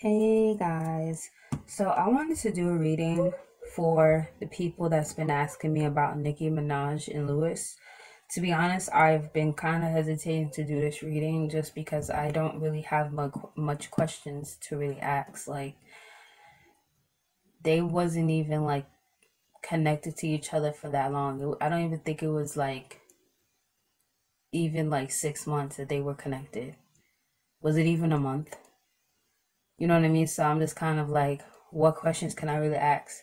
Hey guys, so I wanted to do a reading for the people that's been asking me about Nicki Minaj and Lewis. To be honest, I've been kind of hesitating to do this reading just because I don't really have much questions to really ask. Like, they wasn't even like connected to each other for that long. I don't even think it was like even like 6 months that they were connected. Was it even a month? You know what I mean? So I'm just kind of like, what questions can I really ask?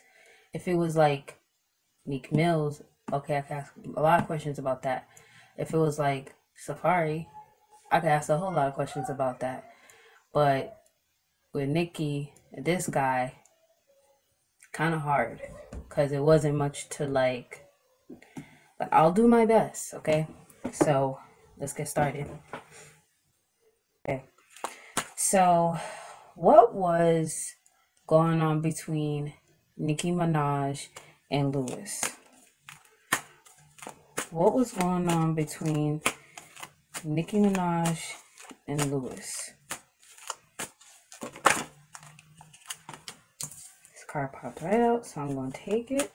If it was like Meek Mills, okay, I could ask a lot of questions about that. If it was like Safari, I could ask a whole lot of questions about that. But with Nicki, this guy, kind of hard because it wasn't much to like. But I'll do my best, okay? So let's get started. Okay. So, what was going on between Nicki Minaj and Lewis? What was going on between Nicki Minaj and Lewis? This card popped right out, so I'm going to take it.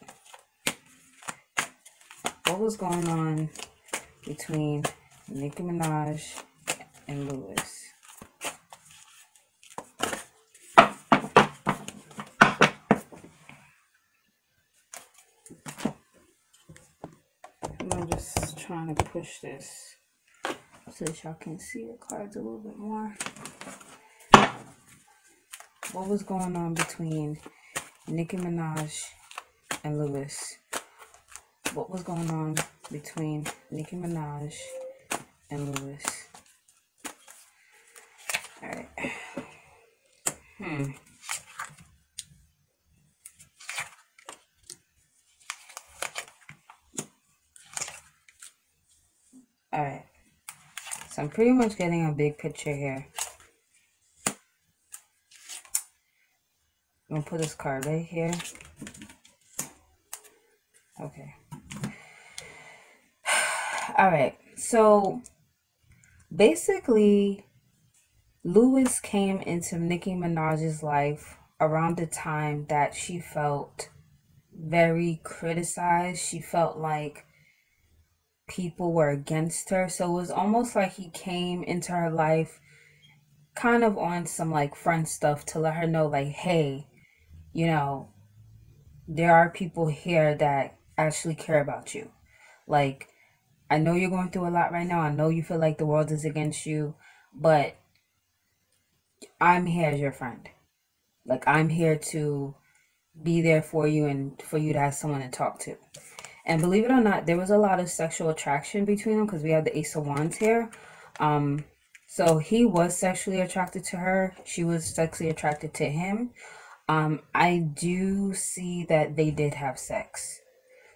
What was going on between Nicki Minaj and Lewis? I'm just trying to push this so that y'all can see the cards a little bit more. What was going on between Nicki Minaj and Lewis? What was going on between Nicki Minaj and Lewis? Alright. Alright. So I'm pretty much getting a big picture here. I'm gonna put this card right here. Okay. Alright. So basically, Lewis came into Nicki Minaj's life around the time that she felt very criticized. She felt like people were against her. So it was almost like he came into her life kind of on some like friend stuff to let her know, like, hey, you know, there are people here that actually care about you. Like, I know you're going through a lot right now. I know you feel like the world is against you, but I'm here as your friend. Like, I'm here to be there for you and for you to have someone to talk to. And believe it or not, there was a lot of sexual attraction between them because we have the Ace of Wands here. So he was sexually attracted to her. She was sexually attracted to him. I do see that they did have sex.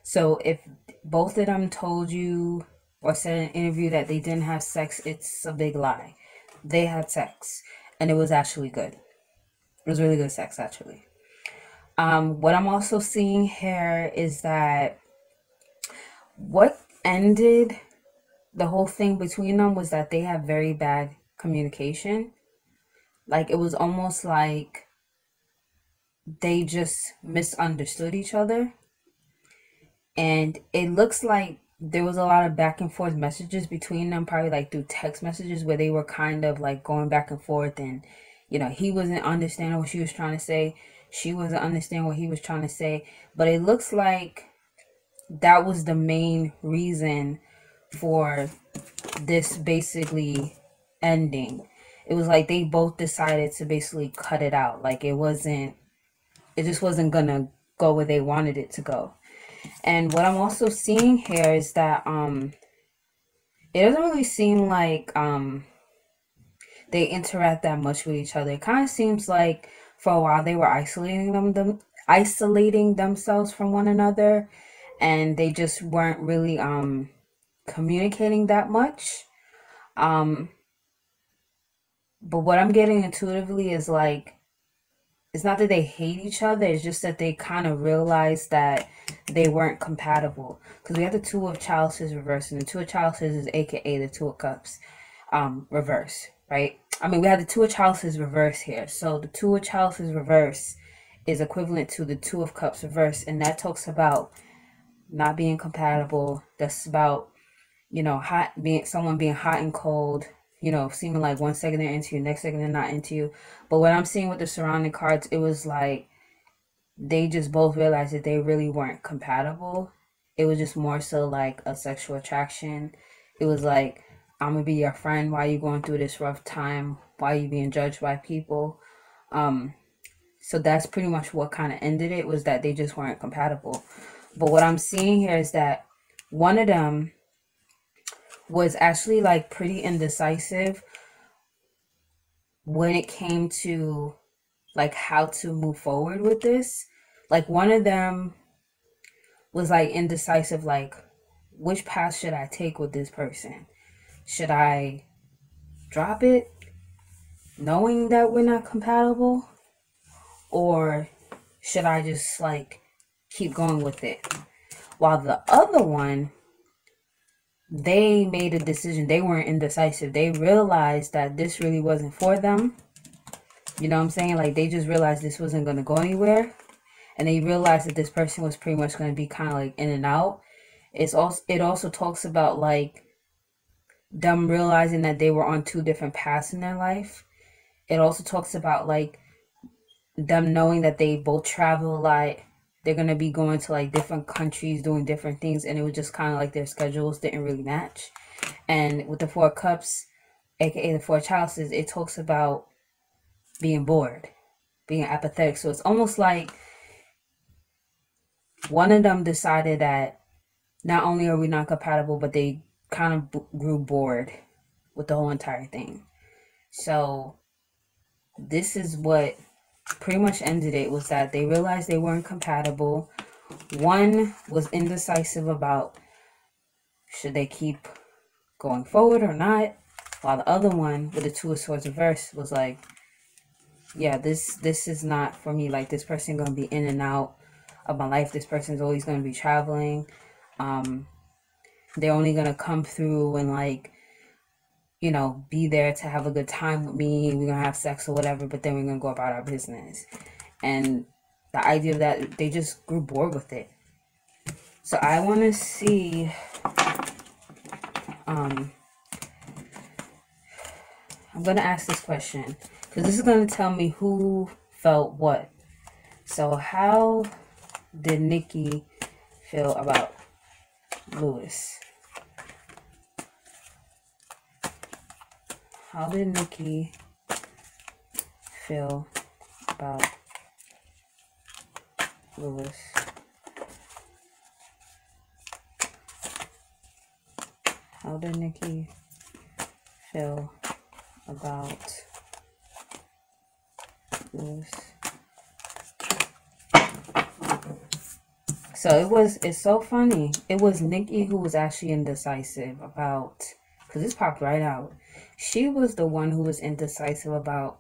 So if both of them told you or said in an interview that they didn't have sex, it's a big lie. They had sex, and it was actually good. It was really good sex, actually. What I'm also seeing here is that what ended the whole thing between them was that they had very bad communication. Like, it was almost like they just misunderstood each other. And it looks like there was a lot of back and forth messages between them, probably like through text messages where they were kind of like going back and forth. And, you know, he wasn't understanding what she was trying to say. She wasn't understanding what he was trying to say. But it looks like that was the main reason for this basically ending. It was like they both decided to basically cut it out. Like, it just wasn't gonna go where they wanted it to go. And what I'm also seeing here is that it doesn't really seem like they interact that much with each other. It kind of seems like for a while they were isolating themselves from one another, and they just weren't really communicating that much. But what I'm getting intuitively is like, it's not that they hate each other, it's just that they kind of realized that they weren't compatible. Because we have the Two of Chalices reversed, and the Two of Chalices is aka the Two of Cups reverse, right? I mean, we had the Two of Chalices reverse here. So the Two of Chalices reverse is equivalent to the Two of Cups reverse, and that talks about not being compatible. That's about, hot being someone being hot and cold. Seeming like 1 second they're into you, next second they're not into you. But what I'm seeing with the surrounding cards, it was like they just both realized that they really weren't compatible. It was just more so like a sexual attraction. It was like, I'm gonna be your friend while you going through this rough time, while you being judged by people. Um, so that's pretty much what kind of ended it, was that they just weren't compatible. But what I'm seeing here is that one of them was actually like pretty indecisive when it came to like how to move forward with this. Like one of them was like indecisive, like which path should I take with this person? Should I drop it knowing that we're not compatible? Or should I just like keep going with it? While the other one, they made a decision. They weren't indecisive. They realized that this really wasn't for them. You know what I'm saying? Like they just realized this wasn't going to go anywhere. And they realized that this person was pretty much going to be kind of like in and out. It also talks about like them realizing that they were on two different paths in their life. It also talks about like them knowing that they both travel a lot. They're gonna be going to like different countries, doing different things, and it was just kind of like their schedules didn't really match. And with the Four of Cups, aka the Four of Chalices, it talks about being bored, being apathetic. So it's almost like one of them decided that not only are we not compatible, but they kind of grew bored with the whole entire thing. So this is what pretty much ended it, was that they realized they weren't compatible. One was indecisive about should they keep going forward or not, while the other one with the Two of Swords reverse was like, yeah, this is not for me. Like this person gonna be in and out of my life. This person's always gonna be traveling. They're only gonna come through and like, be there to have a good time with me. We're gonna have sex or whatever, but then we're gonna go about our business. And the idea of that, they just grew bored with it. So I want to see, I'm going to ask this question because this is going to tell me who felt what. So how did Nicki feel about Lewis? How did Nicki feel about Lewis? How did Nicki feel about Lewis? So it's so funny. It was Nicki who was actually indecisive about, because this popped right out. She was the one who was indecisive about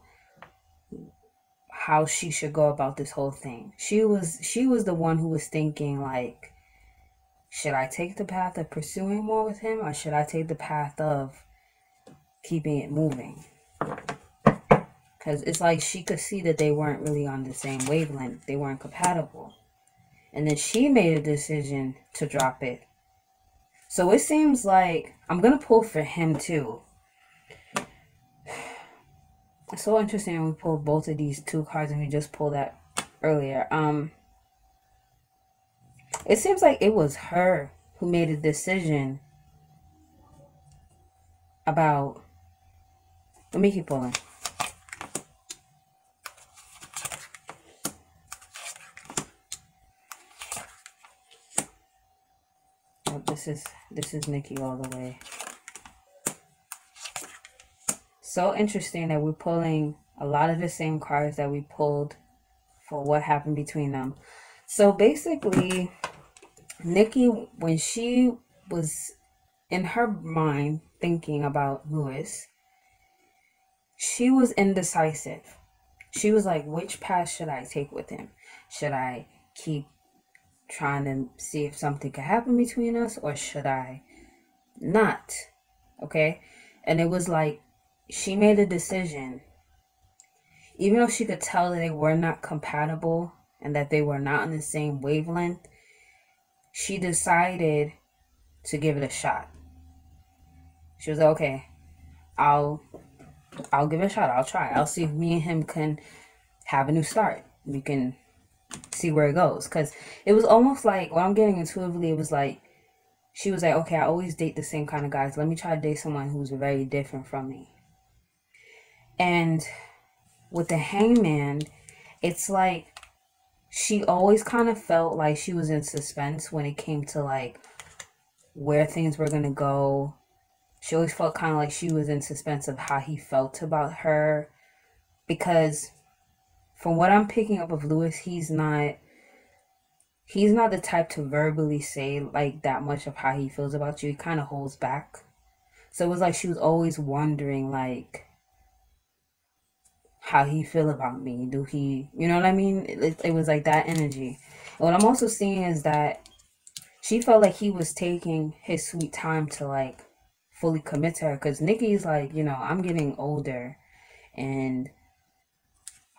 how she should go about this whole thing. She was the one who was thinking like, should I take the path of pursuing more with him, or should I take the path of keeping it moving? Because it's like she could see that they weren't really on the same wavelength. They weren't compatible. And then she made a decision to drop it. So it seems like I'm going to pull for him too. It's so interesting we pulled both of these two cards, and we just pulled that earlier. It seems like it was her who made a decision about... Let me keep pulling. Oh, this is Nicki all the way. So interesting that we're pulling a lot of the same cards that we pulled for what happened between them. So basically, Nicki, when she was in her mind thinking about Lewis, she was indecisive. She was like, which path should I take with him? Should I keep trying to see if something could happen between us, or should I not? Okay. And it was like she made a decision. Even though she could tell that they were not compatible and that they were not on the same wavelength, she decided to give it a shot. She was like, okay, I'll I'll give it a shot. I'll try. I'll see if me and him can have a new start. We can see where it goes. Because it was almost like, what I'm getting intuitively, it was like, she was like, okay, I always date the same kind of guys. Let me try to date someone who's very different from me. And with the hangman, it's like she always kind of felt like she was in suspense when it came to like where things were going to go. She always felt kind of like she was in suspense of how he felt about her. Because from what I'm picking up of Lewis, he's not the type to verbally say like that much of how he feels about you. He kind of holds back. So it was like she was always wondering like how he feel about me. Do he, you know what I mean? It was like that energy. And what I'm also seeing is that she felt like he was taking his sweet time to like fully commit to her. Because Nicki's like, I'm getting older and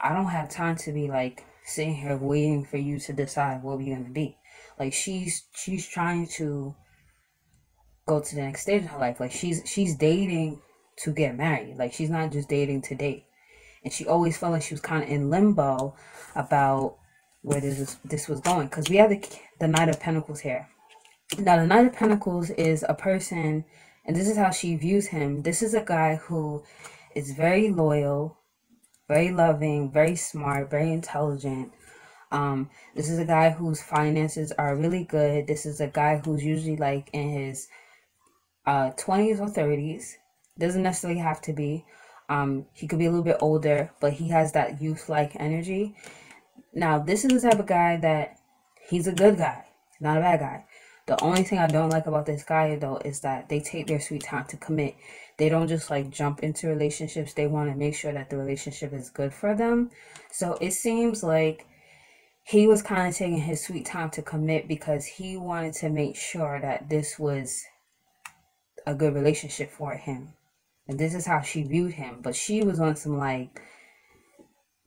I don't have time to be like sitting here waiting for you to decide what we're gonna be. Like she's trying to go to the next stage of her life. Like she's dating to get married. Like she's not just dating to date. And she always felt like she was kind of in limbo about where this was going. Because we have the Knight of Pentacles here. Now the Knight of Pentacles is a person, and this is how she views him. This is a guy who is very loyal, very loving, very smart, very intelligent. This is a guy whose finances are really good. This is a guy who's usually like in his 20s or 30s. Doesn't necessarily have to be. He could be a little bit older, but he has that youth-like energy. Now, this is the type of guy that he's a good guy, not a bad guy. The only thing I don't like about this guy, though, is that they take their sweet time to commit. They don't just like jump into relationships. They want to make sure that the relationship is good for them. So it seems like he was kind of taking his sweet time to commit because he wanted to make sure that this was a good relationship for him. And this is how she viewed him. But she was on some like,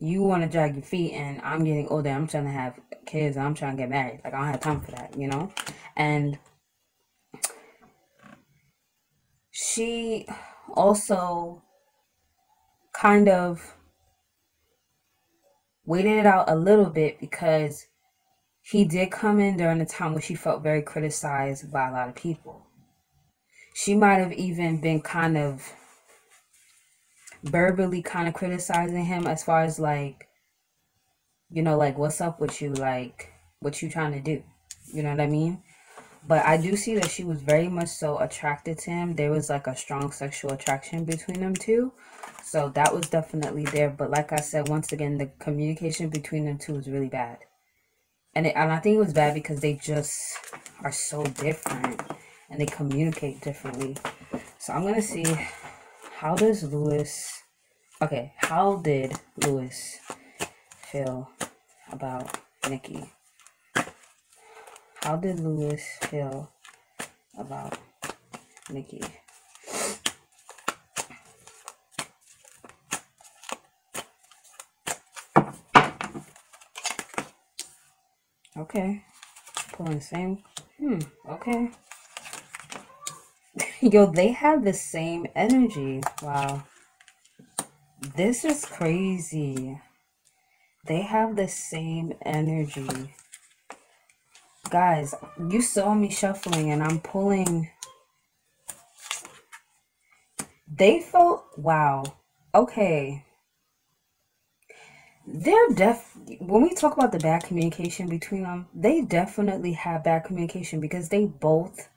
you want to drag your feet and I'm getting older. I'm trying to have kids. I'm trying to get married. Like, I don't have time for that, And she also kind of waited it out a little bit because he did come in during a time where she felt very criticized by a lot of people. She might have even been kind of verbally kind of criticizing him as far as like, like what's up with you, like what you trying to do, you know what I mean? But I do see that she was very much so attracted to him. There was like a strong sexual attraction between them two, so that was definitely there. But like I said, once again, the communication between them two was really bad, and I think it was bad because they just are so different and they communicate differently. So I'm gonna see, how does Lewis how did Lewis feel about Nicki? How did Lewis feel about Nicki? Okay. Pulling the same. Okay. Yo, they have the same energy. Wow. This is crazy. They have the same energy. Guys, you saw me shuffling and I'm pulling. They felt, wow. Okay. When we talk about the bad communication between them, they definitely have bad communication because they both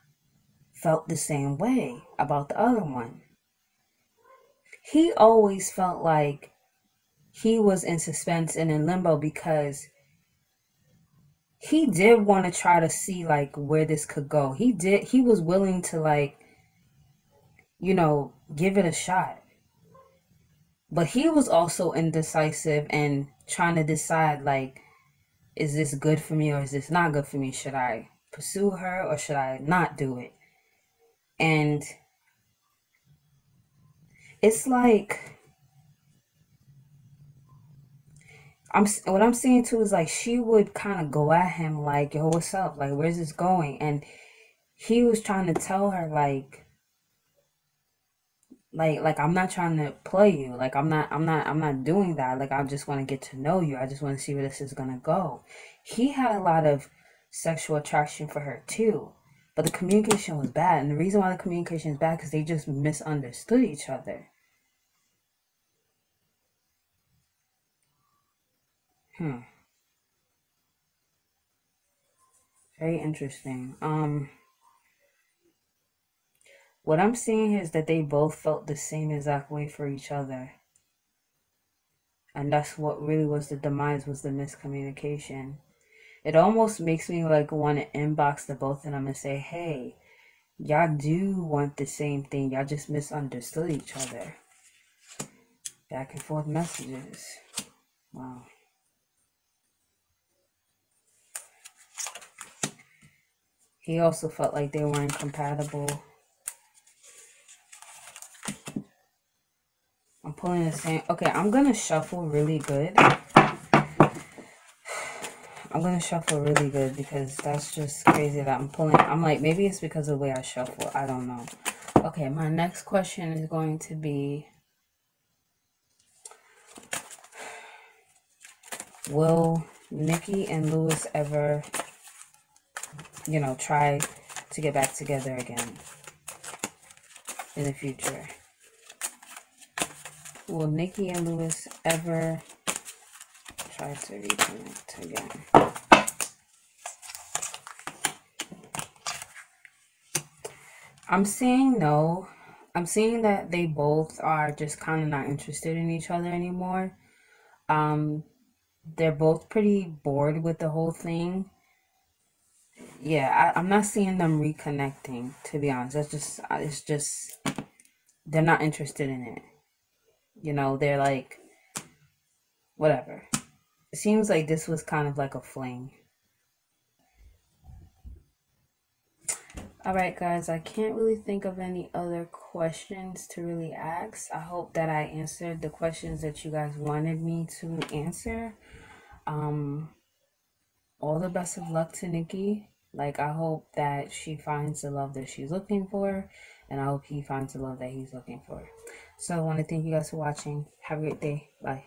felt the same way about the other one. He always felt like he was in suspense and in limbo because he did want to try to see like where this could go. He was willing to like, give it a shot. But he was also indecisive and trying to decide like, is this good for me or is this not good for me? Should I pursue her or should I not do it? And It's like what I'm seeing too is like she would kind of go at him like, "Yo, what's up? Like, where's this going?" And he was trying to tell her like I'm not trying to play you. Like I'm not doing that. Like I just want to get to know you. I just want to see where this is gonna go. He had a lot of sexual attraction for her too, but the communication was bad. And the reason why the communication is bad because they just misunderstood each other. Hmm. Very interesting. What I'm seeing is that they both felt the same exact way for each other. And that's what really was the demise, was the miscommunication. It almost makes me like want to inbox the both of them and say, hey, y'all do want the same thing. Y'all just misunderstood each other. Back and forth messages. Wow. He also felt like they weren't compatible. I'm pulling the same. Okay, I'm going to shuffle really good. I'm going to shuffle really good because that's just crazy that I'm pulling. I'm like, maybe it's because of the way I shuffle. I don't know. Okay, my next question is going to be, will Nicki and Lewis ever, try to get back together again in the future? Will Nicki and Lewis ever try to reconnect again? I'm seeing no. I'm seeing that they both are just kind of not interested in each other anymore. Um, they're both pretty bored with the whole thing. Yeah, I'm not seeing them reconnecting, to be honest. It's just, they're not interested in it. They're like, whatever. It seems like this was kind of like a fling. All right, guys, I can't really think of any other questions to really ask. I hope that I answered the questions that you guys wanted me to answer. Um, all the best of luck to Nicki. Like, I hope that she finds the love that she's looking for, and I hope he finds the love that he's looking for. So I want to thank you guys for watching. Have a great day. Bye.